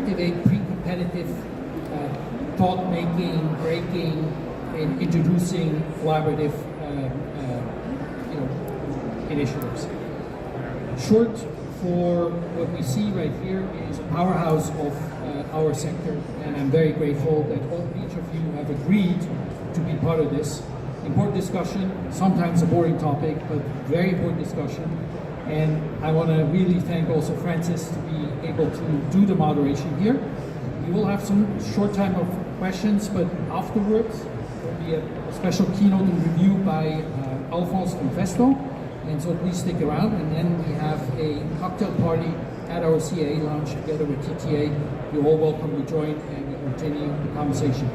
activate pre-competitive thought-making, breaking, and introducing collaborative initiatives. Short for what we see right here is a powerhouse of our sector, and I'm very grateful that each of you have agreed to be part of this. Important discussion, sometimes a boring topic, but very important discussion. And I want to really thank also Francis to be able to do the moderation here. We will have some short time of questions, but afterwards there will be a special keynote and review by Alfons from FESTO. And so please stick around, and then we have a cocktail party at our CA lounge together with TTA. You're all welcome to join and we continue the conversation.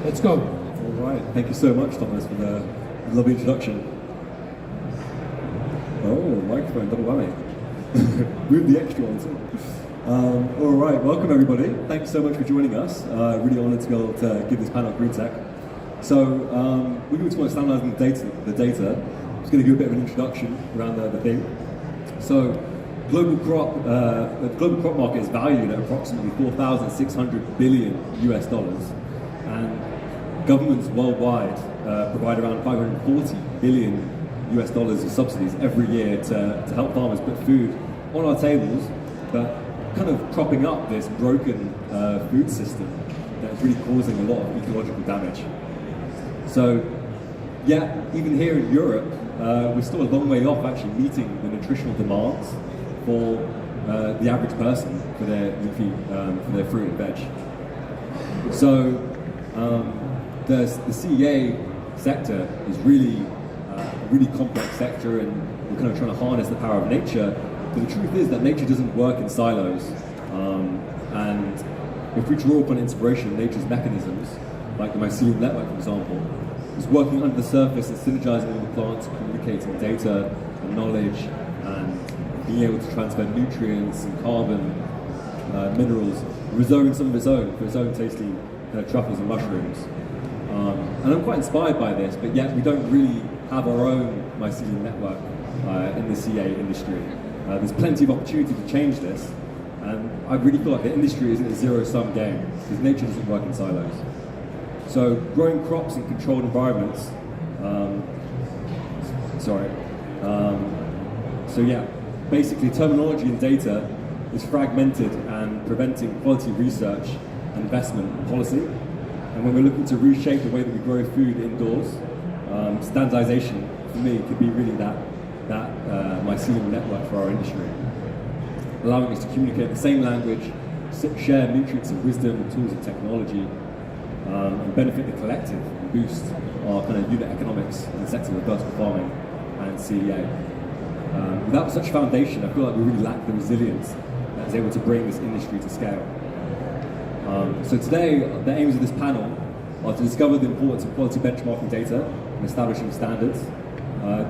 Let's go. All right, thank you so much, Thomas, for the lovely introduction. Oh, microphone, double whammy. Move the extra one too. All right, welcome everybody. Thanks so much for joining us. Really honoured to be able to give this panel at GreenTech. So we're going to talk about standardizing the data. I'm just going to give a bit of an introduction around the theme. So the global crop market is valued at approximately 4,600 billion US dollars, and governments worldwide provide around 540 billion US dollars of subsidies every year to help farmers put food on our tables, but kind of propping up this broken food system that is really causing a lot of ecological damage. So, yeah, even here in Europe, we're still a long way off actually meeting the nutritional demands for the average person for their fruit and veg. So, the CEA sector is really a really complex sector, and we're kind of trying to harness the power of nature. But the truth is that nature doesn't work in silos, and if we draw upon inspiration in nature's mechanisms, like the mycelium network, for example, is working under the surface and synergizing all the plants, communicating data and knowledge, and being able to transfer nutrients and carbon, minerals, reserving some of its own for its own tasty truffles and mushrooms. And I'm quite inspired by this, but yet we don't really have our own mycelium network in the CA industry. There's plenty of opportunity to change this, and I really feel like the industry isn't a zero-sum game, because nature doesn't work in silos. So growing crops in controlled environments, so yeah, basically terminology and data is fragmented and preventing quality research, investment and policy. And when we're looking to reshape the way that we grow food indoors, standardization for me could be really that mycelium network for our industry, allowing us to communicate the same language, share nutrients and wisdom, tools and technology, and benefit the collective and boost our kind of unit economics in the sector of vertical farming and CEA. Without such foundation, I feel like we really lack the resilience that is able to bring this industry to scale. So today, the aims of this panel are to discover the importance of quality benchmarking data and establishing standards,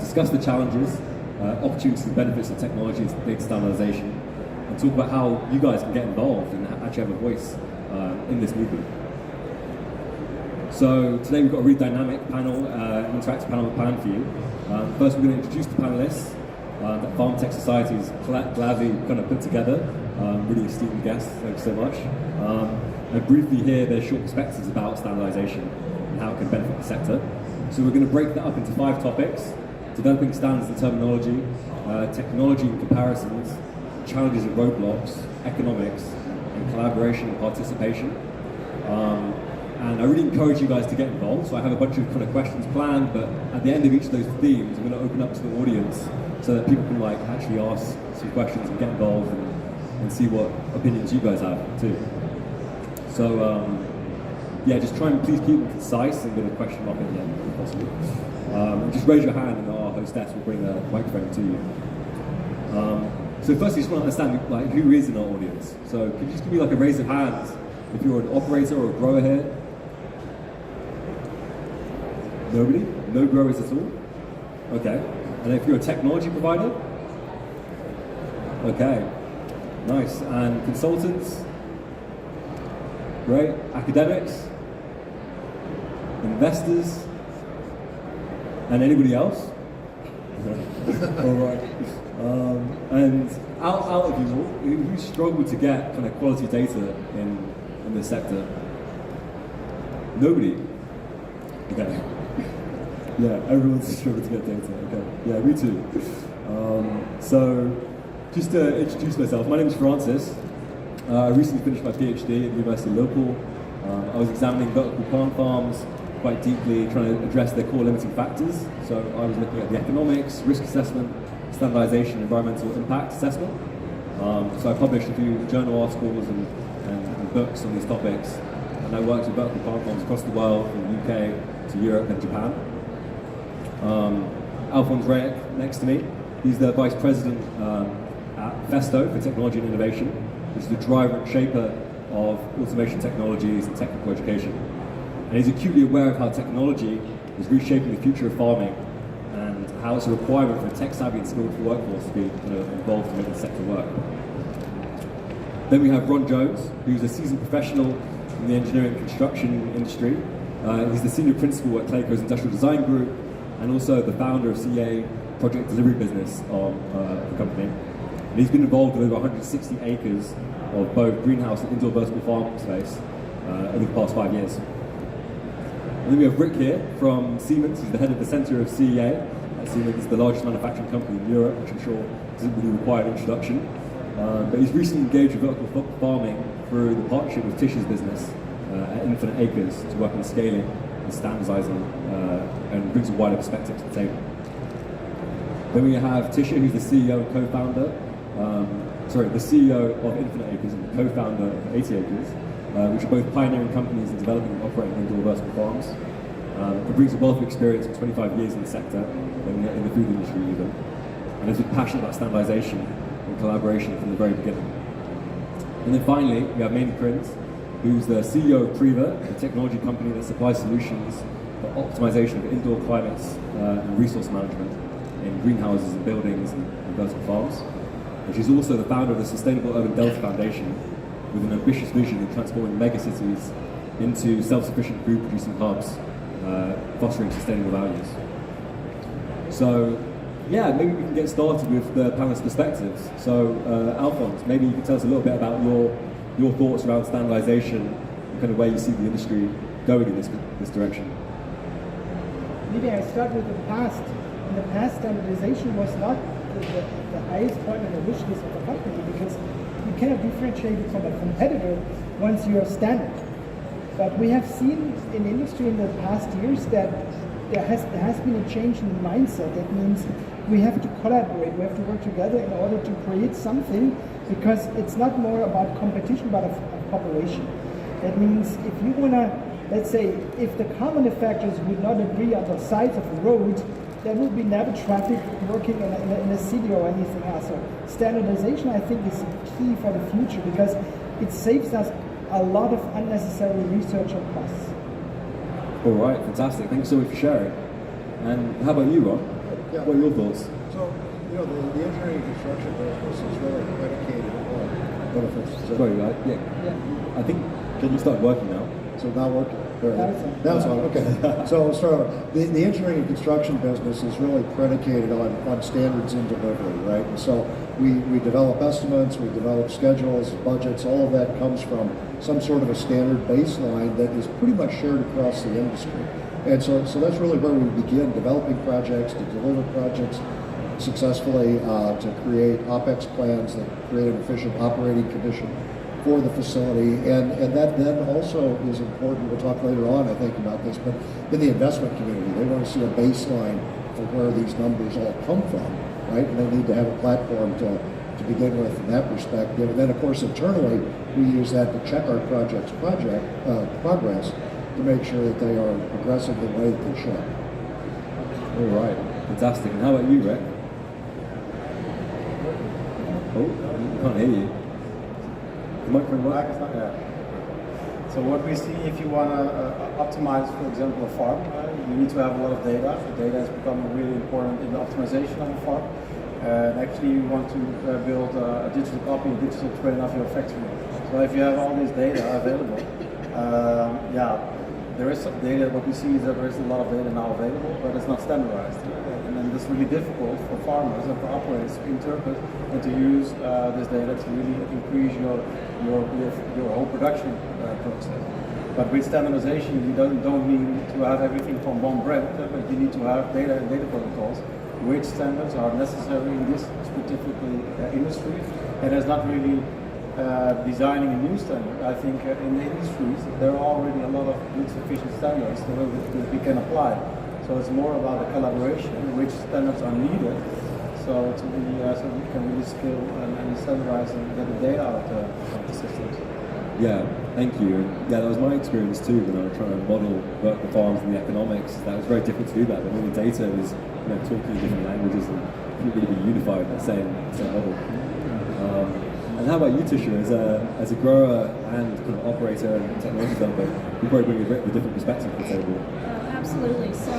discuss the challenges, opportunities and benefits of technology and data standardization, and talk about how you guys can get involved and actually have a voice in this movement. So today we've got a really dynamic panel, interactive panel planned for you. First, we're going to introduce the panelists that FarmTech Society has gladly kind of put together. Really esteemed guests, thanks so much. And briefly hear their short perspectives about standardization and how it can benefit the sector. So we're going to break that up into 5 topics: developing standards and terminology, technology and comparisons, challenges and roadblocks, economics, and collaboration and participation. And I really encourage you guys to get involved. So I have a bunch of kind of questions planned, but at the end of each of those themes, I'm going to open up to the audience so that people can like actually ask some questions and get involved and see what opinions you guys have too. So yeah, just try and please keep them concise and get a question up at the end if possible. Just raise your hand and our hostess will bring the microphone to you. So first, I just want to understand like who is in our audience. So could you just give me like a raise of hands if you're an operator or a grower here? Nobody? No growers at all? Okay. And if you're a technology provider? Okay. Nice. And consultants? Great. Academics? Investors? And anybody else? All right. And out of you all, who struggled to get kind of quality data in this sector? Nobody? Okay. Yeah, everyone's struggled to get data. Okay. Yeah, me too. So, just to introduce myself, my name is Francis. I recently finished my PhD at the University of Liverpool. I was examining vertical plant farms quite deeply, trying to address their core limiting factors. So I was looking at the economics, risk assessment, standardization, environmental impact assessment. So I published a few journal articles and books on these topics. And I worked with vertical plant farms across the world, from the UK to Europe and Japan. Alfons Riek, next to me, he's the Vice President at FESTO for Technology and Innovation, which is the driver and shaper of automation technologies and technical education. And he's acutely aware of how technology is reshaping the future of farming and how it's a requirement for a tech-savvy and skilled workforce to be involved to make the sector work. Then we have Ron Jones, who's a seasoned professional in the engineering and construction industry. He's the senior principal at Clayco's Industrial Design Group and also the founder of CA project delivery business of the company. And he's been involved with over 160 acres of both greenhouse and indoor vertical farm space over the past 5 years. And then we have Rick here from Siemens. He's the head of the Center of CEA at Siemens, the largest manufacturing company in Europe, which I'm sure doesn't really require an introduction. But he's recently engaged with vertical farming through the partnership with Tisha's business at Infinite Acres to work on scaling and standardizing and brings a wider perspective to the table. Then we have Tisha, who's the CEO and co-founder, the CEO of Infinite Acres and the co-founder of 80 Acres, which are both pioneering companies in developing and operating indoor vertical farms. It brings a wealth of experience with 25 years in the sector, in the food industry even, and has been passionate about standardization and collaboration from the very beginning. And then finally, we have Meiny Prins, who's the CEO of PRIVA, a technology company that supplies solutions for optimization of indoor climates and resource management in greenhouses and buildings and vertical farms. And she's also the founder of the Sustainable Urban Delta Foundation, with an ambitious vision of transforming megacities into self-sufficient food-producing hubs, fostering sustainable values. So, yeah, maybe we can get started with the panelist perspectives. So, Alfons, maybe you can tell us a little bit about your thoughts around standardization and kind of where you see the industry going in this direction. Maybe I start with the past. In the past, standardization was not the highest point on the wish list of a company, because you cannot differentiate it from a competitor once you're standard. But we have seen in industry in the past years that there has been a change in mindset. That means we have to collaborate, we have to work together in order to create something, because it's not more about competition but of cooperation. That means if you want to, let's say, if the car manufacturers would not agree on the size of the road, there will be never traffic working in a city or anything else. So standardization, I think, is key for the future, because it saves us a lot of unnecessary research and costs. All right, fantastic. Thank you so much for sharing. And how about you, Ron? Yeah. What are your thoughts? So, the engineering and construction business is really predicated on benefits. Sorry, yeah. I think, can you start working now? So now working. Now it's on. Okay. So the engineering and construction business is really predicated on standards in delivery, right? And so we develop estimates, we develop schedules, budgets. All of that comes from some sort of a standard baseline that is pretty much shared across the industry. And so that's really where we begin developing projects, to deliver projects successfully, to create OpEx plans that create an efficient operating condition for the facility, and that then also is important. We'll talk later on, I think, about this, but in the investment community, they want to see a baseline for where these numbers all come from, right? And they need to have a platform to begin with from that perspective. And then, of course, internally, we use that to check our project's progress to make sure that they are progressing the way that they should. All right, fantastic. And how about you, Rick? Oh, I can't hear you. The microphone work? So what we see, if you want to optimize, for example, a farm, you need to have a lot of data. The data has become really important in the optimization of a farm. And actually, you want to build a digital copy, a digital twin of your factory. So if you have all this data available, there is some data. What we see is that there is a lot of data now available, but it's not standardized. And and it's really difficult for farmers and for operators to interpret and to use this data to really increase your whole production process. But with standardization, you don't need to have everything from one brand, but you need to have data and data protocols, which standards are necessary in this specific industry. And it's not really designing a new standard. I think in the industries, there are already a lot of good sufficient standards that we can apply. So it's more about the collaboration, which standards are needed, so we can really scale and standardize and get the data out of the systems. Yeah, thank you. Yeah, that was my experience too when I was trying to model vertical farms and the economics. That was very difficult to do that, but all the data was talking different languages and couldn't really be unified in the same model. And how about you, Tisha, as a grower and kind of operator and technology developer, you probably bring a different perspective to the table. Absolutely. So,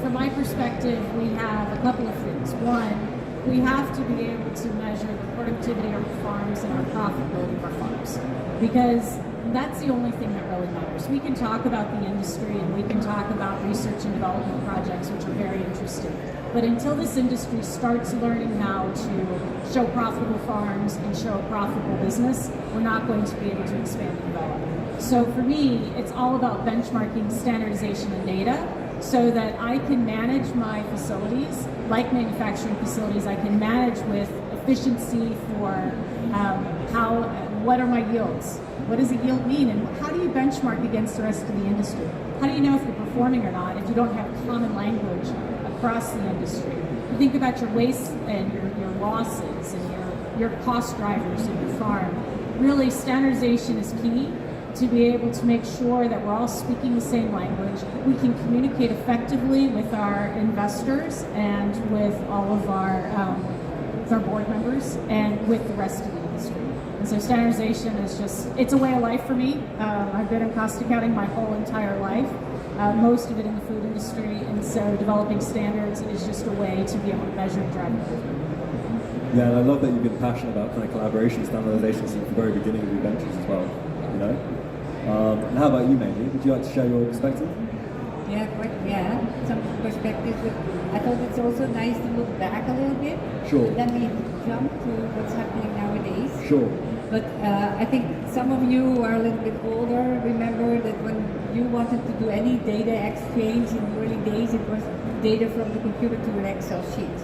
from my perspective, we have a couple of things. One, we have to be able to measure the productivity of our farms and our profitability of our farms, because that's the only thing that really matters. We can talk about the industry and we can talk about research and development projects, which are very interesting. But until this industry starts learning how to show profitable farms and show profitable business, we're not going to be able to expand and develop. So for me, it's all about benchmarking, standardization, and data, so that I can manage my facilities, like manufacturing facilities. I can manage with efficiency for what are my yields? What does a yield mean? And how do you benchmark against the rest of the industry? How do you know if you're performing or not if you don't have common language across the industry? You think about your waste and your losses and your cost drivers in your farm. Really, standardization is key to be able to make sure that we're all speaking the same language. We can communicate effectively with our investors and with all of our board members and with the rest of the industry. And so standardization is it's a way of life for me. I've been in cost accounting my whole entire life, most of it in the food industry, and so developing standards is just a way to be able to measure and drive improvement. Yeah, and I love that you've been passionate about kind of collaboration, standardization since the very beginning of your ventures as well, And how about you, Meiny? Would you like to share your perspective? Yeah, some perspectives. I thought it's also nice to look back a little bit. Sure. Then we jump to what's happening nowadays. Sure. But I think some of you who are a little bit older remember that when you wanted to do any data exchange in the early days, it was data from the computer to an Excel sheet.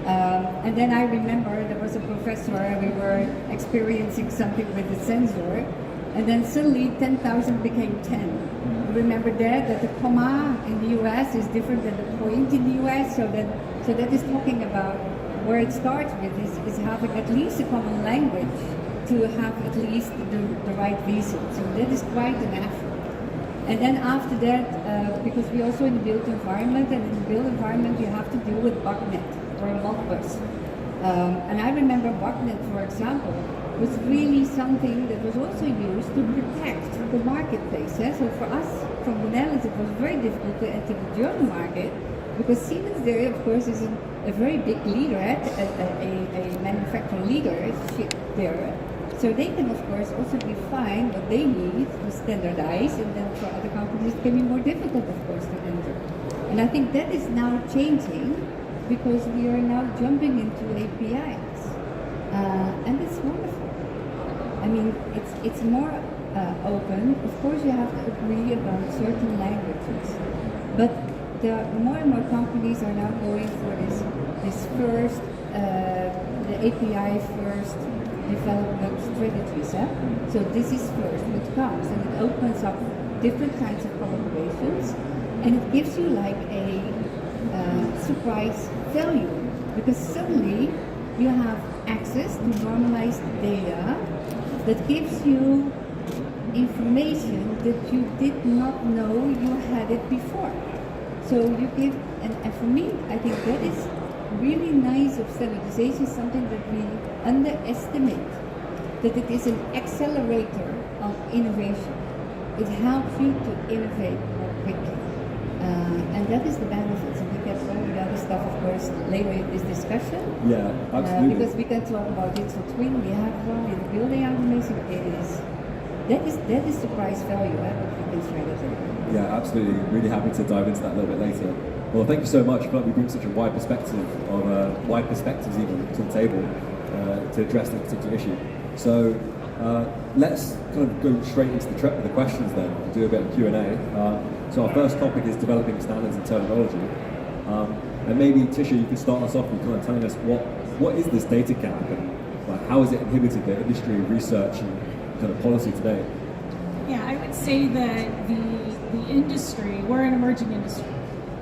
And then I remember there was a professor, we were experiencing something with the sensor, and then suddenly 10,000 became 10. Remember that the comma in the US is different than the point in the US, so that is talking about where it starts with is having at least a common language to have at least the right reason. So that is quite an effort. And then after that, because we're also in the built environment, and in the built environment you have to deal with BACnet or Modbus. And I remember BACnet, for example, was really something that was also used to protect the marketplace. So for us, from the Netherlands, it was very difficult to enter the German market, because Siemens there, of course, is a very big leader, a manufacturing leader there. So they can, of course, also define what they need to standardize, and then for other companies it can be more difficult, of course, to enter. And I think that is now changing, because we are now jumping into APIs. And it's wonderful. I mean, it's more open. Of course, you have to agree about certain languages, but more and more companies are now going for this first, the API first development strategies. So this is first what comes, and it opens up different kinds of collaborations, and it gives you like a surprise value, because suddenly you have access to normalized data that gives you information that you did not know you had it before. So you give, and for me, I think that is really nice of standardization, something that we underestimate, that it is an accelerator of innovation. It helps you to innovate more quickly. And that is the benefits. And we get all the other stuff, of course, later in this discussion. Yeah, absolutely. Because we can talk about digital twin, we have one in building automation. It is that is the price value what we can share with everyone. Yeah, absolutely. Really happy to dive into that a little bit later. Well, thank you so much. I feel like we bring such a wide perspective of wide perspectives even to the table to address this particular issue. So let's kind of go straight into the questions then and do a bit of Q&A. So our first topic is developing standards and terminology. And maybe Tisha, you could start us off with kind of telling us what is this data gap and how has it inhibited the industry, research, and kind of policy today? Yeah, I would say that the industry, we're an emerging industry.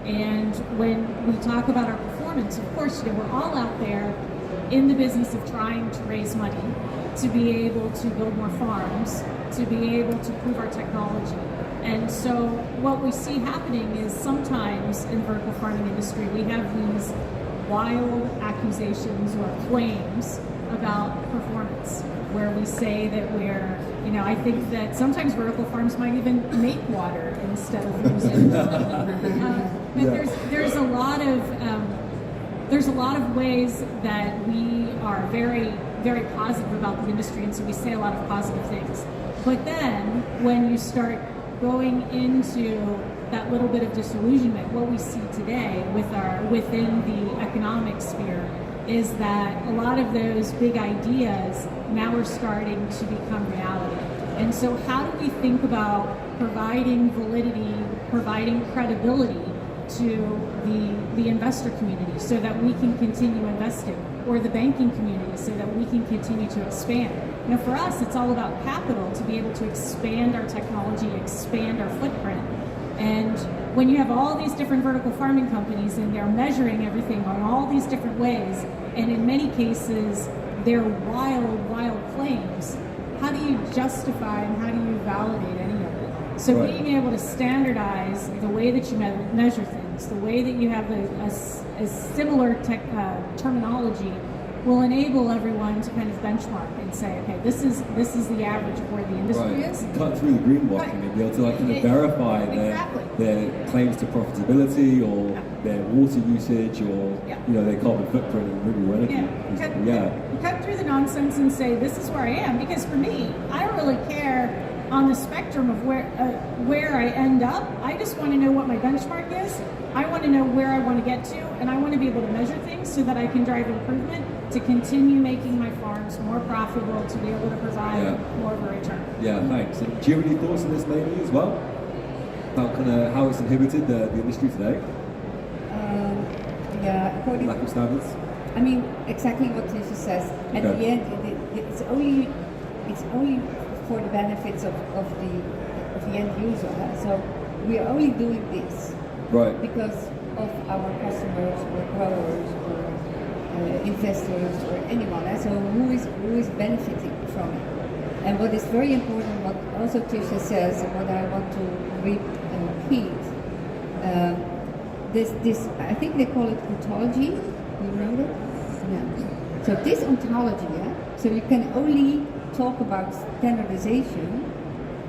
And when we talk about our performance, of course, we're all out there in the business of trying to raise money to be able to build more farms, to be able to prove our technology. And so what we see happening is sometimes in the vertical farming industry, we have these wild accusations or claims about performance, where we say that we're, I think that sometimes vertical farms might even make water instead of using but there's a lot of ways that we are very, very positive about the industry, and so we say a lot of positive things. But then when you start going into that little bit of disillusionment, what we see today within the economic sphere is that a lot of those big ideas now are starting to become reality. And so how do we think about providing validity, providing credibility to the investor community so that we can continue investing, or the banking community so that we can continue to expand? For us, it's all about capital to be able to expand our technology, expand our footprint. And when you have all these different vertical farming companies and they're measuring everything on all these different ways, and in many cases, they're wild claims, how do you justify and how do you validate any of it? So being able to standardize the way that you measure things, the way that you have a similar terminology will enable everyone to kind of benchmark and say, okay, this is the average of where the industry is. Cut through the greenwashing and be able to verify their claims to profitability or their water usage or their carbon footprint and renewable energy. Cut through the nonsense and say, this is where I am. Because for me, I don't really care on the spectrum of where I end up. I just want to know what my benchmark is. I want to know where I want to get to, and I want to be able to measure things so that I can drive improvement to continue making my farms more profitable, to be able to provide more of a return. Yeah, thanks. And do you have any thoughts on this, Meiny, as well? About how it's inhibited the industry today? Lack of standards? I mean, exactly what Tisha says. At the end, it's only for the benefits of the end user. So we are only doing this because of our customers or growers or investors or anyone. So who is benefiting from it? And what is very important, what also Tisha says, and what I want to repeat, this I think they call it ontology. You know that? No. So this ontology, so you can only talk about standardization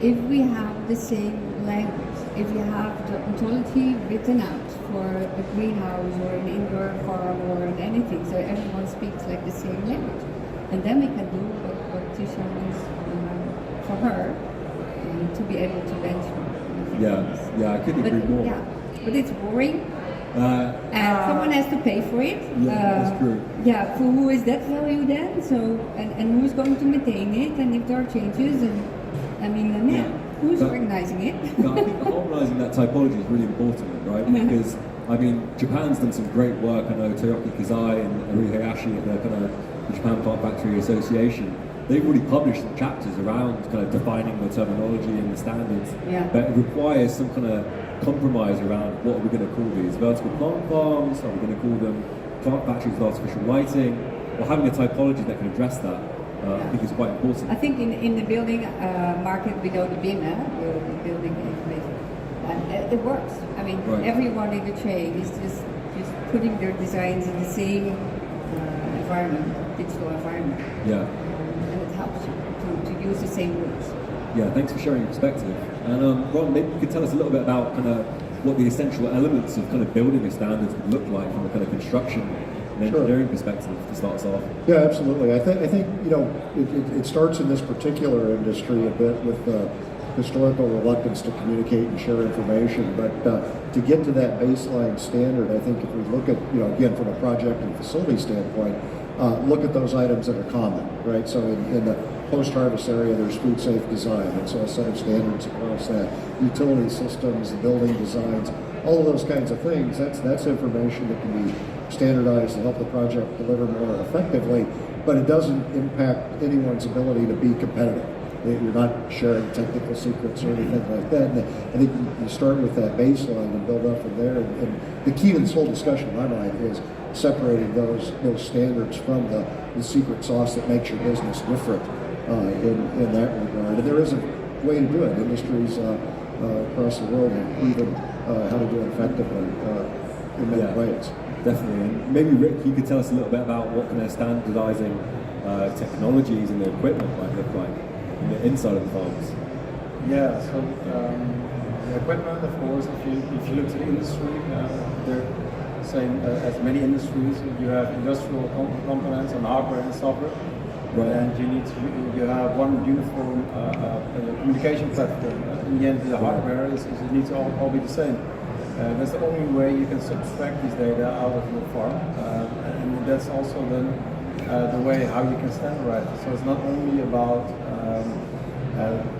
if we have the same language, if you have the ontology written out for a greenhouse or an indoor farm or anything, so everyone speaks like the same language. And then we can do what Tisha is for her, to be able to benchmark. I couldn't agree more. Yeah, but it's boring. And someone has to pay for it. That's true. For who is that value then? So, and who's going to maintain it? And if there are changes, who's organizing it? I think harmonizing that typology is really important, right? Because Japan's done some great work. I know Toyoki Kazai and Arui Hayashi at the Japan Plant Factory Association. They've already published some chapters around kind of defining the terminology and the standards. But it requires some kind of compromise around what are we going to call these? Vertical plant farms? Are we going to call them plant factories with artificial lighting? Or having a typology that can address that, I think is quite important. I think in the building market below the BIM, the building information, it works. Everyone in the chain is just putting their designs in the same environment, digital environment. And it helps you to use the same rules. Yeah, thanks for sharing your perspective. And Ron, maybe you could tell us a little bit about kind of what the essential elements of kind of building the standards would look like from a kind of construction an engineering perspective to start us off? Yeah, absolutely. I think it starts in this particular industry a bit with historical reluctance to communicate and share information, but to get to that baseline standard, I think if we look at, again, from a project and facility standpoint, look at those items that are common, right? So in the post-harvest area, there's food safe design, and so a set of standards across that. Utility systems, building designs, all of those kinds of things, that's information that can be standardized to help the project deliver more effectively, but it doesn't impact anyone's ability to be competitive. You're not sharing technical secrets or anything like that. And I think you start with that baseline and build up from there. And the key to this whole discussion, in my mind, is separating those standards from the secret sauce that makes your business different in that regard. And there is a way to do it. Industries across the world have proven how to do it effectively in many ways. Definitely. And maybe Rick, you could tell us a little bit about what kind of standardizing technologies and the equipment might look like in the inside of the farms. Yeah, so the equipment, of course, if you look to the industry, they're same as many industries. You have industrial components and hardware and software, right. And you have one uniform communication platform. In the end, the hardware it needs to all be the same. That's the only way you can subtract this data out of your farm, and that's also then the way how you can standardize it. So it's not only about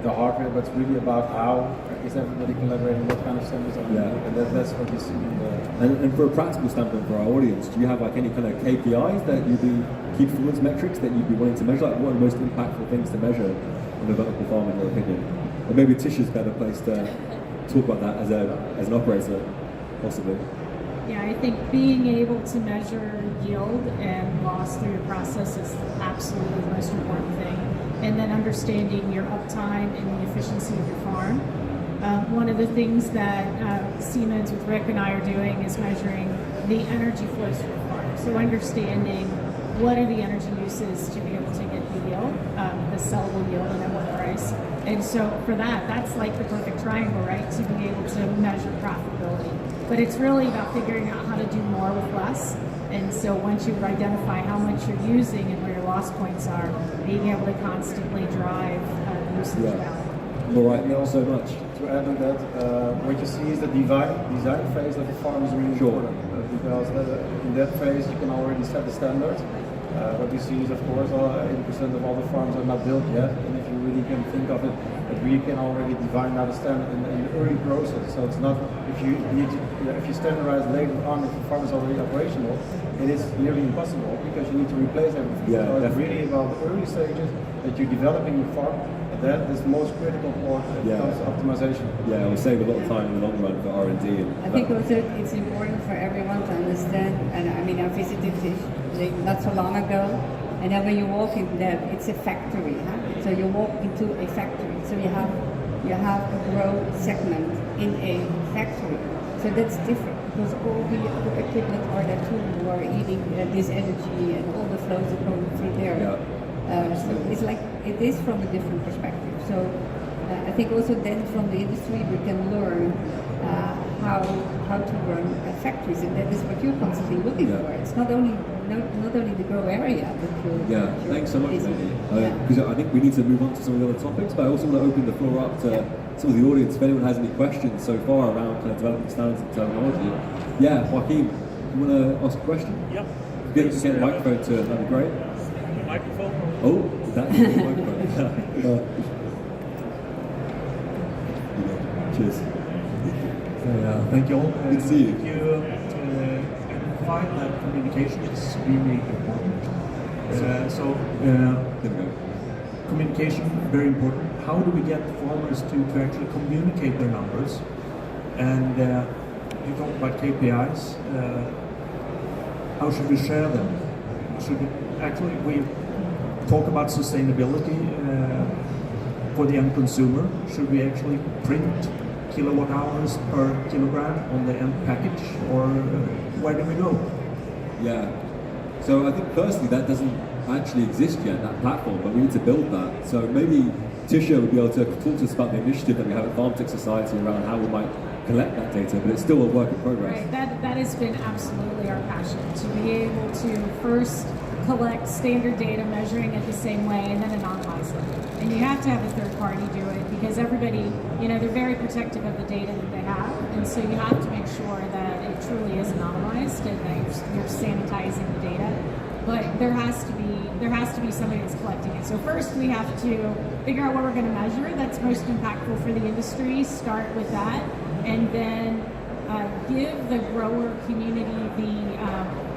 the hardware, but it's really about how is everybody collaborating, what kind of standards are we and that's what you see in the... And for a practical standpoint for our audience, do you have like any kind of KPIs that you'd be, key performance metrics that you'd be willing to measure? Like what are the most impactful things to measure on a vertical farm in your opinion? Or maybe Tisha's better place to talk about that as an operator, possibly. Yeah, I think being able to measure yield and loss through your process is absolutely the most important thing. And then understanding your uptime and the efficiency of your farm. One of the things that Siemens with Rick and I are doing is measuring the energy flows through the farm. So understanding what are the energy uses to be able to get the yield, the sellable yield, and at what price. And so for that's like the perfect triangle, right? To be able to measure profitability. But it's really about figuring out how to do more with less. And so once you identify how much you're using and where your loss points are, being able to constantly drive usage value. All right, not so much. To add on that, what you see is the design phase of the farm is really important because in that phase you can already set the standards. What you see is, of course, 80% of all the farms are not built yet, and if you really can think of it, that we can already define out a standard in the early process. So it's not if you standardize later on if the farm is already operational, it is nearly impossible because you need to replace everything. Yeah, so it's really about the early stages that you're developing your farm. That is the most critical part when it comes to optimization. Yeah, it will save a lot of time in the long run for R&D. I think also it's important for everyone to understand, and I mean I visited this not so long ago, and then when you walk in there, it's a factory. Huh? So you walk into a factory, so you have a grow segment in a factory. So that's different because all the other equipment are there too who are eating this energy and all the flows are going through there. Yeah. So it's like it is from a different perspective. So I think also then from the industry we can learn how to run factories, and that is what you're constantly looking for. It's not only the grow area, but thanks so much, Meiny. Because I think we need to move on to some of the other topics, but I also want to open the floor up to some of the audience if anyone has any questions so far around kind of developing standards and terminology. Yeah, Joaquin, you want to ask a question? Yeah. Get a microphone to it, that'd be great. Microphone. Oh, that's a good microphone. Cheers. Thank you all. Good to see you. I find that communication is extremely important. Communication very important. How do we get farmers to actually communicate their numbers? And you talk about KPIs. How should we share them? Should we talk about sustainability for the end consumer? Should we actually print kilowatt hours per kilogram on the end package, or where do we go? Yeah. So I think personally that doesn't actually exist yet, that platform, but we need to build that. So maybe Tisha would be able to talk to us about the initiative that we have at FarmTech Society around how we might collect that data, but it's still a work in progress. Right, that has been absolutely our passion, to be able to first collect standard data, measuring it the same way, and then anonymize it. And you have to have a third party do it because everybody, they're very protective of the data that they have, and so you have to make sure that it truly is anonymized and that you're sanitizing the data. But there has to be somebody that's collecting it. So first we have to figure out what we're going to measure that's most impactful for the industry, start with that, and then give the grower community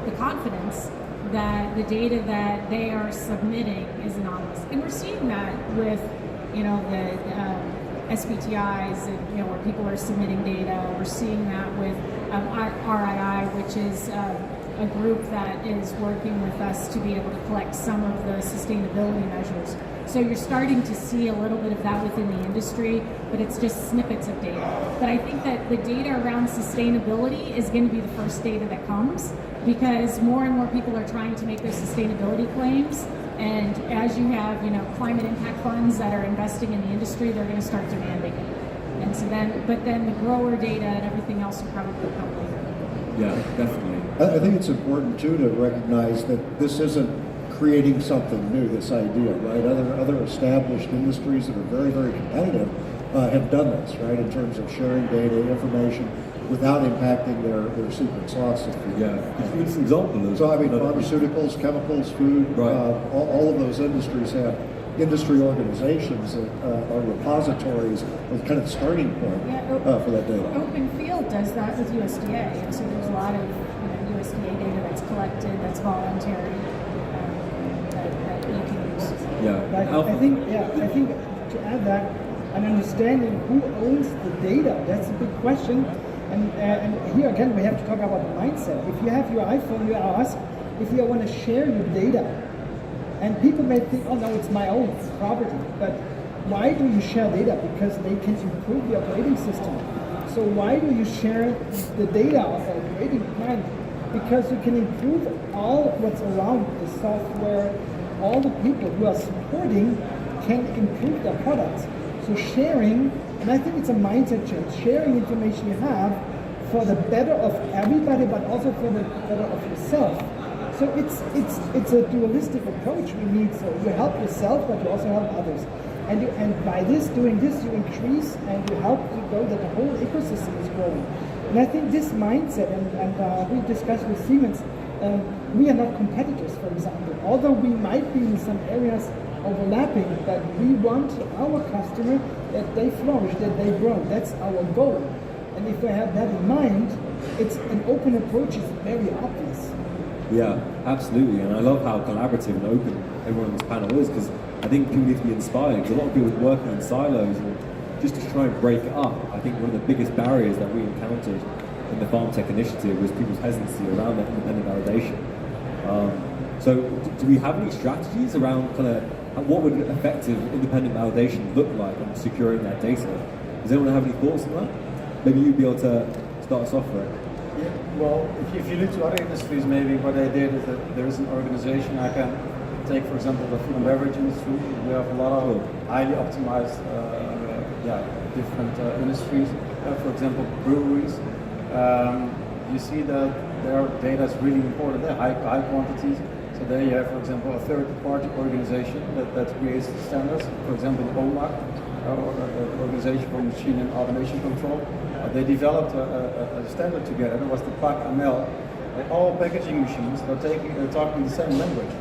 the confidence that the data that they are submitting is anonymous. And we're seeing that with, the SBTIs, and, where people are submitting data. We're seeing that with RII, which is a group that is working with us to be able to collect some of the sustainability measures. So you're starting to see a little bit of that within the industry, but it's just snippets of data. But I think that the data around sustainability is going to be the first data that comes, because more and more people are trying to make their sustainability claims. And as you have, climate impact funds that are investing in the industry, they're going to start demanding it. And so but then the grower data and everything else will probably come later. Yeah, definitely. I think it's important too to recognize that this isn't creating something new, this idea, right? Other established industries that are very, very competitive have done this, right, in terms of sharing data, information, without impacting their secret sauce. Yeah, give us an example. So I mean, pharmaceuticals, chemicals, food, right. All of those industries have industry organizations that are repositories with kind of starting point for that data. Open Field does that with USDA, and so there's a lot of USDA data that's collected, that's voluntary, that you can use. Yeah, I think to add that, an understanding who owns the data, that's a big question. And here again, we have to talk about the mindset. If you have your iPhone, you ask if you want to share your data. And people may think, oh no, it's my own property. But why do you share data? Because they can improve the operating system. So why do you share the data of the operating plan? Because you can improve all what's around the software. All the people who are supporting can improve their products. So sharing, and I think it's a mindset change, sharing information you have for the better of everybody, but also for the better of yourself. So it's a dualistic approach we need. So you help yourself, but you also help others. And by doing this, you increase and you help to grow that the whole ecosystem is growing. And I think this mindset, and we discussed with Siemens, we are not competitors, for example. Although we might be in some areas overlapping, but we want our customer that they flourish, that they grow. That's our goal. And if we have that in mind, it's an open approach is very obvious. Yeah, absolutely. And I love how collaborative and open everyone on this panel is, because I think people need to be inspired. Because a lot of people working in silos and just to try and break it up. I think one of the biggest barriers that we encountered in the FarmTech initiative was people's hesitancy around that independent validation. So do we have any strategies around kind of what would effective independent validation look like on securing that data? Does anyone have any thoughts on that? Maybe you'd be able to start us off, right? Yeah, well, if you look to other industries, maybe what they did is that there is an organization. I can take, for example, the food and beverage industry. We have a lot of highly optimized, different industries. For example, breweries. You see that their data is really important. They're high quantities. So there you have, for example, a third-party organization that creates the standards. For example, OMAC, the Organization for Machine and Automation Control. They developed a standard together. It was the PAC-ML. All packaging machines are talking the same language.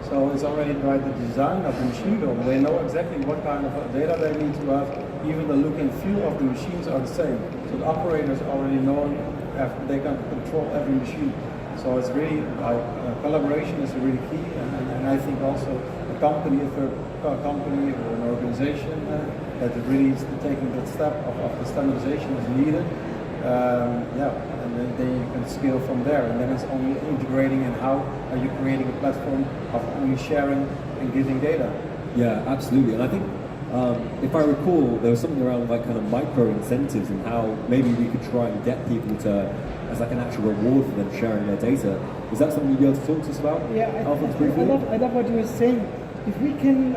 So it's already by the design of the machine builder. They know exactly what kind of data they need to have. Even the look and feel of the machines are the same. So the operators already know they can control every machine. So it's really collaboration is really key, and I think also a company, a third company or an organization that really is taking that step of the standardization is needed. And then you can scale from there, and then it's only integrating and how are you creating a platform of only sharing and giving data. Yeah, absolutely. And I think if I recall, there was something around like kind of micro incentives and how maybe we could try and get people to, as like an actual reward for them sharing their data. Is that something you'd be able to talk to us about? Yeah, Alfons, I love what you were saying. If we can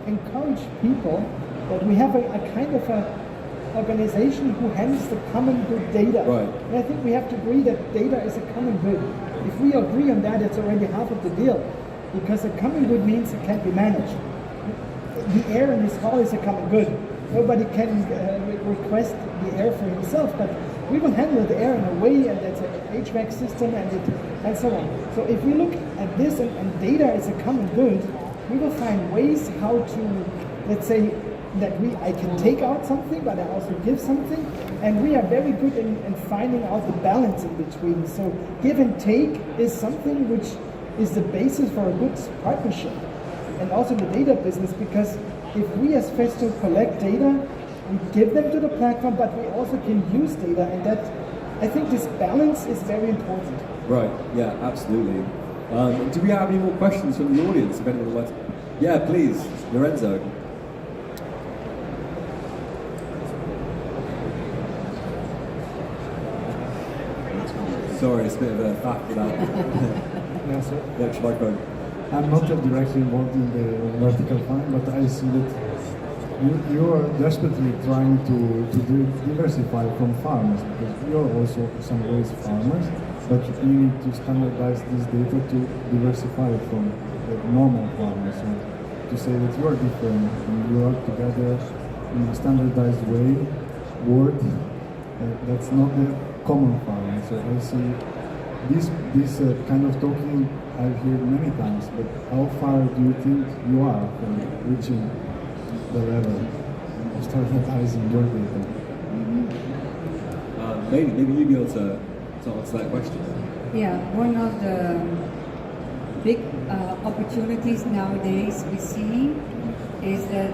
encourage people that we have a kind of a organization who handles the common good data. Right. And I think we have to agree that data is a common good. If we agree on that, it's already half of the deal, because a common good means it can be managed. The air in this hall is a common good. Nobody can request the air for himself, but we will handle the air in a way, and that's an HVAC system and so on. So if we look at this and data is a common good, we will find ways how to, let's say, that I can take out something, but I also give something, and we are very good in finding out the balance in between. So give and take is something which is the basis for a good partnership, and also the data business, because if we as Festo collect data, we give them to the platform, but we also can use data, and that, I think this balance is very important. Right, yeah, absolutely. Do we have any more questions from the audience? If anyone would like to... Yeah, please, Lorenzo. Sorry, it's a bit of a fact without Yes, sir. the extra microphone. I'm not directly involved in the vertical farm, but I see that you are desperately trying to diversify from farmers, because you're also some ways farmers, but you need to standardize this data to diversify from the normal farmers. So to say that you are different and you are together in a standardized way, that's not the common farming. So I see this kind of talking I've heard many times, but how far do you think you are from reaching the level of standardizing your data? Maybe you'd be able to answer that question. Yeah, one of the big opportunities nowadays we see is that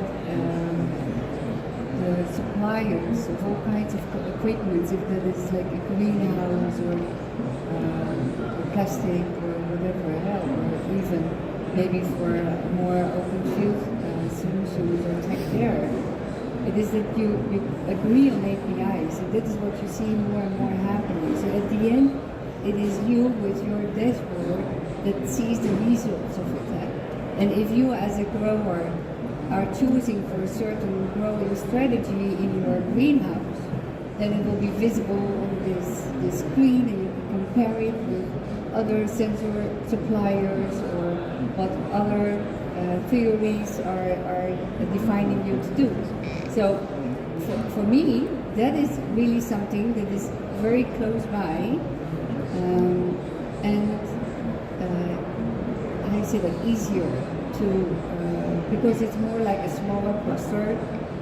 the suppliers of all kinds of equipment, if that is like a greenhouse or plastic or whatever else, or even maybe for more open field solutions or tech there, it is that you agree on APIs, and that is what you see more and more happening. So at the end, it is you with your dashboard that sees the results of that. And if you as a grower are choosing for a certain growing strategy in your greenhouse, then it will be visible on this screen, and you can compare it with other sensor suppliers or what other theories are defining you to do. So for me, that is really something that is very close by, and I say that easier to, because it's more like a smaller cluster.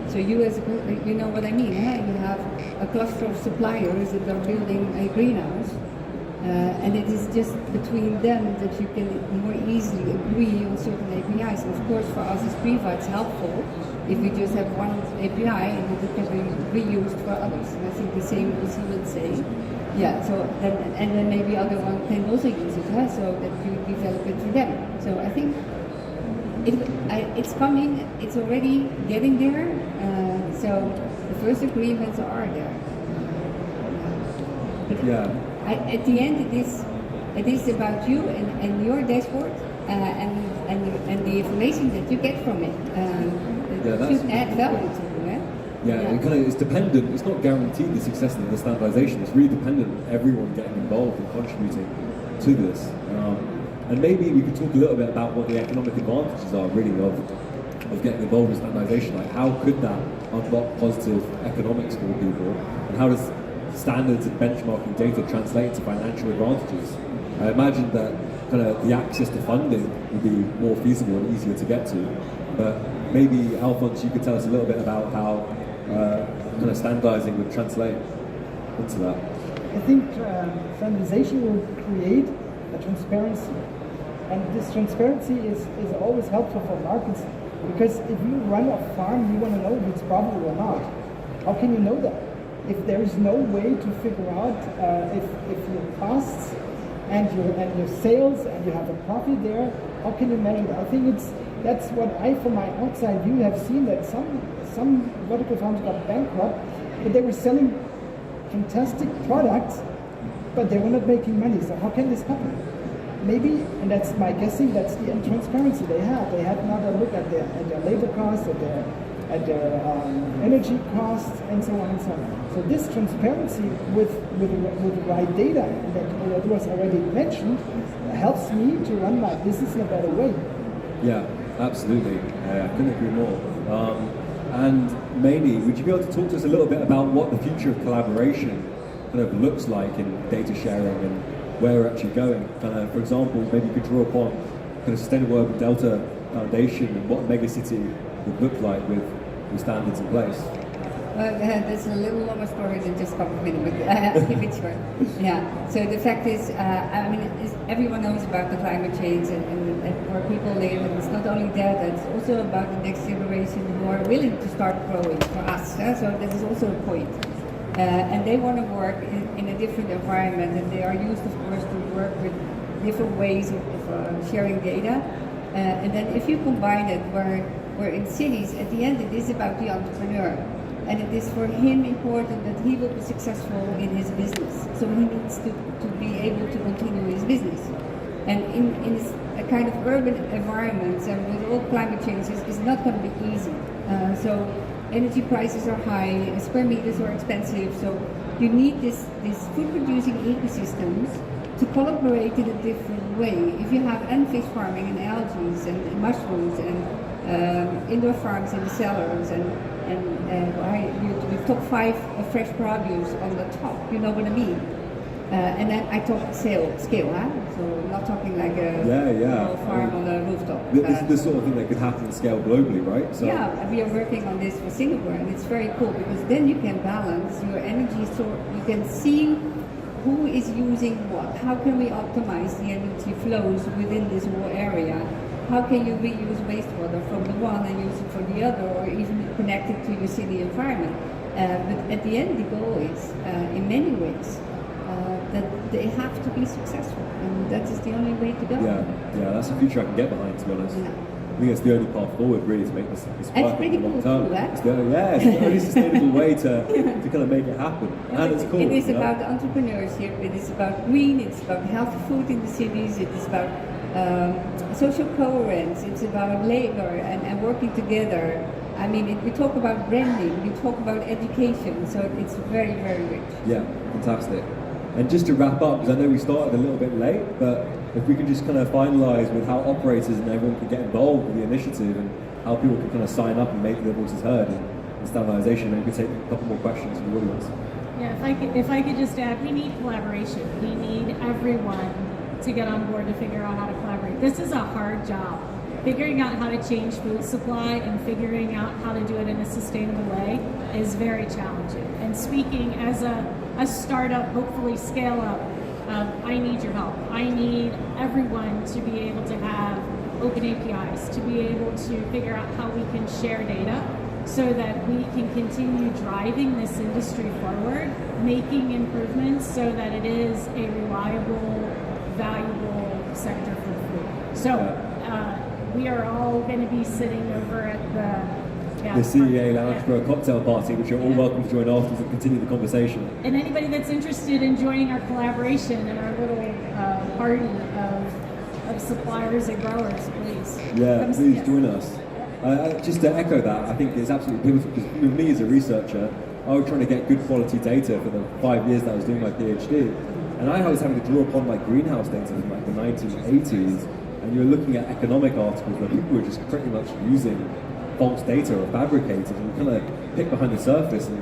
So you as you know what I mean, huh? You have a cluster of suppliers that are building a greenhouse, and it is just between them that you can more easily agree on certain APIs. And of course, for us as PRIVA, it's helpful if we just have one API and it can be reused for others. And I think the same as you would say. Yeah, so then maybe other one can also use it, huh? So that you develop it for them. So I think it's coming, it's already getting there. So the first agreements are there. Yeah. At the end, it is about you and your dashboard and the information that you get from it. It should add value to you. Yeah, it's dependent. It's not guaranteed the success of the standardization. It's really dependent on everyone getting involved and contributing to this. And maybe we could talk a little bit about what the economic advantages are really of getting involved in standardization. Like, how could that unlock positive economics for people, and how does standards and benchmarking data translate to financial advantages? I imagine that kind of the access to funding would be more feasible and easier to get to. But maybe, Alfons, you could tell us a little bit about how kind of standardizing would translate into that. I think standardization will create a transparency. And this transparency is always helpful for markets, because if you run a farm, you want to know if it's profitable or not. How can you know that? If there is no way to figure out if your costs and your sales and you have a profit there, how can you measure that? I think that's what I, from my outside view, have seen, that some vertical farms got bankrupt, but they were selling fantastic products, but they were not making money. So how can this happen? Maybe, and that's my guessing, that's the intransparency they had. They had not a look at their labor costs, at their at their energy costs, and so on and so on. So this transparency with the right data that was already mentioned helps me to run my business in a better way. Yeah, absolutely. I couldn't agree more. And Meiny, would you be able to talk to us a little bit about what the future of collaboration kind of looks like in data sharing and where we're actually going? Kind of, for example, maybe you could draw upon kind of Sustainable Urban Delta Foundation and what a megacity would look like with standards in place. Well, that's a little longer story than just couple of minutes, but I'll keep it short. Yeah, so the fact is, I mean, everyone knows about the climate change and where people live, and it's not only that, it's also about the next generation who are willing to start growing for us, so that is also a point. And they want to work in a different environment, and they are used, of course, to work with different ways of sharing data. And then if you combine it, where in cities, at the end it is about the entrepreneur. And it is for him important that he will be successful in his business. So he needs to be able to continue his business. And in a kind of urban environment, and with all climate changes, it's not going to be easy. So energy prices are high, square meters are expensive, so you need these food producing ecosystems to collaborate in a different way. If you have fish farming and algae and mushrooms and indoor farms in the cellars and you top 5 of fresh produce on the top, you know what I mean? And then I talk scale, huh? So I'm not talking like a small farm on a rooftop. This is the sort of thing that could happen and scale globally, right? So yeah, we are working on this for Singapore, and it's very cool because then you can balance your energy source. You can see who is using what. How can we optimize the energy flows within this whole area? How can you reuse wastewater from the one and use it for the other, or even connect it to your city environment? But at the end, the goal is, in many ways, that they have to be successful, and that is the only way to go. Yeah, that's a future I can get behind, to be honest. Yeah. I think it's the only path forward, really, to make this work pretty in the long cool term. too, eh? It's the only sustainable way to kind of make it happen. And it's cool. It is about entrepreneurship, it is about green, it's about healthy food in the cities, it is about social coherence, it's about labor and working together. I mean, we talk about branding, we talk about education, so it's very, very rich. Yeah, fantastic. And just to wrap up, because I know we started a little bit late, but if we could just kind of finalise with how operators and everyone can get involved with the initiative and how people can kind of sign up and make their voices heard in standardisation, maybe we could take a couple more questions from the audience. Yeah, if I could just add, we need collaboration. We need everyone to get on board to figure out how to collaborate. This is a hard job. Figuring out how to change food supply and figuring out how to do it in a sustainable way is very challenging. And speaking as a startup, hopefully scale up, I need your help. I need everyone to be able to have open APIs, to be able to figure out how we can share data so that we can continue driving this industry forward, making improvements so that it is a reliable, valuable sector for food. So we are all going to be sitting over at the CEA Lounge for a cocktail party, which you're all welcome to join afterwards and continue the conversation. And anybody that's interested in joining our collaboration and our little party of suppliers and growers, please. Yeah, please join us. Just to echo that, I think it's absolutely pivotal because with me as a researcher, I was trying to get good quality data for the 5 years that I was doing my PhD. And I was having to draw upon like greenhouse data from like the 1980s, and you were looking at economic articles where people were just pretty much using false data or fabricated, and you kind of pick behind the surface and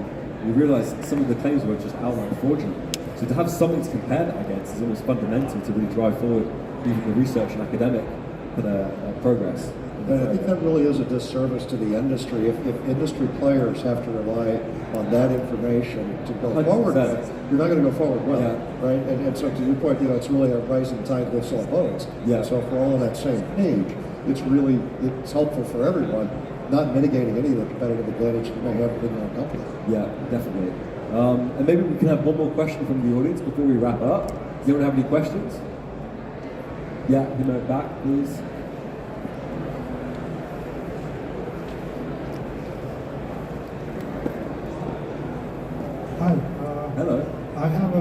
you realise some of the claims were just outright fraudulent. So to have something to compare that against is almost fundamental to really drive forward even the research and academic progress. And I think that really is a disservice to the industry. If industry players have to rely on that information to go 100%. forward with, you're not going to go forward well, right? And so to your point, it's really a rising tide lifts all boats. Yeah. So if we're all on that same page, it's helpful for everyone, not mitigating any of the competitive advantage you may have within your own company. Yeah, definitely. And maybe we can have one more question from the audience before we wrap up. Does anyone have any questions? Yeah, back, please. Hi. Hello. I have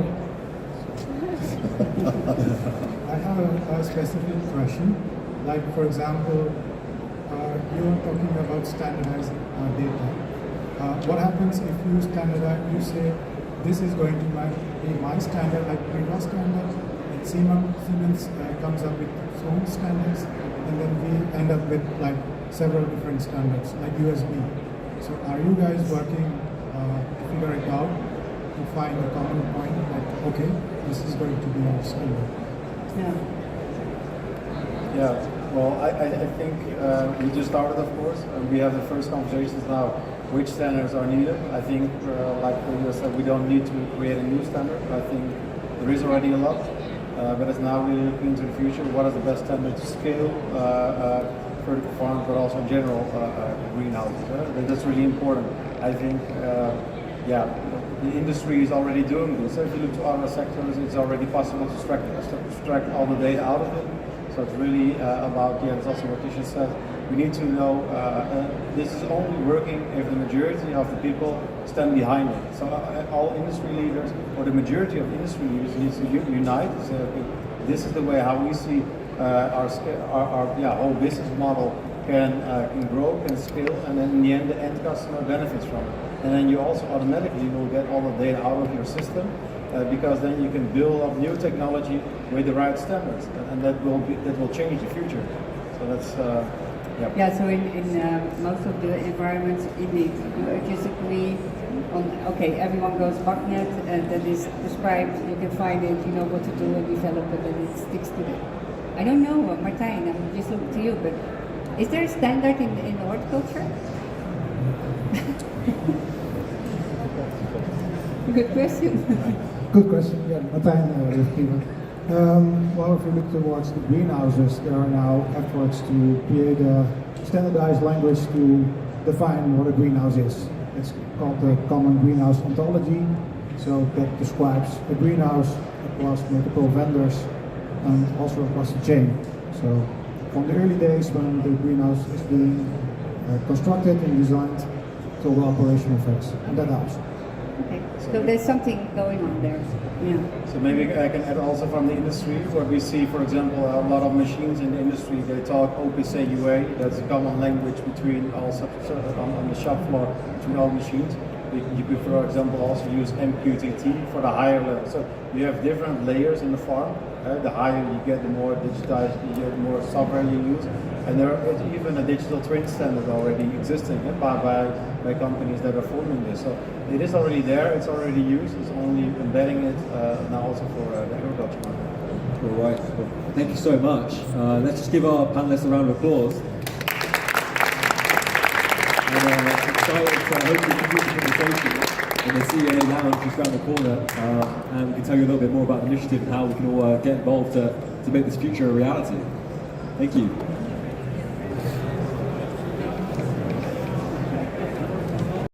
a specific question. Like, for example, you are talking about standardized data. What happens if you standardize, you say, this is going to be my standard, like PRIVA standard, and Siemens comes up with its own standards, and then we end up with like several different standards, like USB. So are you guys working to figure it out, to find a common point, like, okay, this is going to be our standard? Yeah, well, I think we just started, of course, and we have the first conversations now, which standards are needed. I think, like you said, we don't need to create a new standard. I think there is already a lot, but it's now really looking into the future. What is the best standard to scale vertical farms, but also in general greenhouses? That's really important. I think, yeah, the industry is already doing this. So if you look to other sectors, it's already possible to extract all the data out of it. So it's really about, yeah, that's also what Tisha said. We need to know this is only working if the majority of the people stand behind it. So all industry leaders, or the majority of industry leaders, needs to unite and say, okay, this is the way how we see our whole business model can grow, can scale, and then in the end, the end customer benefits from it. And then you also automatically will get all the data out of your system, because then you can build up new technology with the right standards, and that will change the future. So that's yeah. Yeah. So in most of the environments, indeed, you just agree on, okay, everyone goes botnet, and that is described. You can find it, you know what to do and develop it, and it sticks to it. I don't know, Martijn. I'm just looking to you, but is there a standard in horticulture? Good question. Good question. Yeah, Martijn with PRIVA. Well, if you look towards the greenhouses, there are now efforts to create a standardized language to define what a greenhouse is. It's called the Common Greenhouse Ontology. So that describes a greenhouse across multiple vendors and also across the chain. So from the early days when the greenhouse is being constructed and designed till the operational phase, and that helps. Okay, so there's something going on there. Yeah. So maybe I can add also from the industry, what we see, for example, a lot of machines in the industry, they talk OPC UA, that's a common language between all on the shop floor between all machines. You could, for example, also use MQTT for the higher level. So you have different layers in the farm. The higher you get, the more digitized, you get, the more software you use. And there is even a digital twin standard already existing by companies that are forming this. So it is already there, it's already used, it's only embedding it now also for the agriculture market. All right, well, thank you so much. Let's just give our panelists a round of applause. And I'm excited to hopefully continue the conversation in the CEA lounge just around the corner, and we can tell you a little bit more about the initiative and how we can all get involved to make this future a reality. Thank you.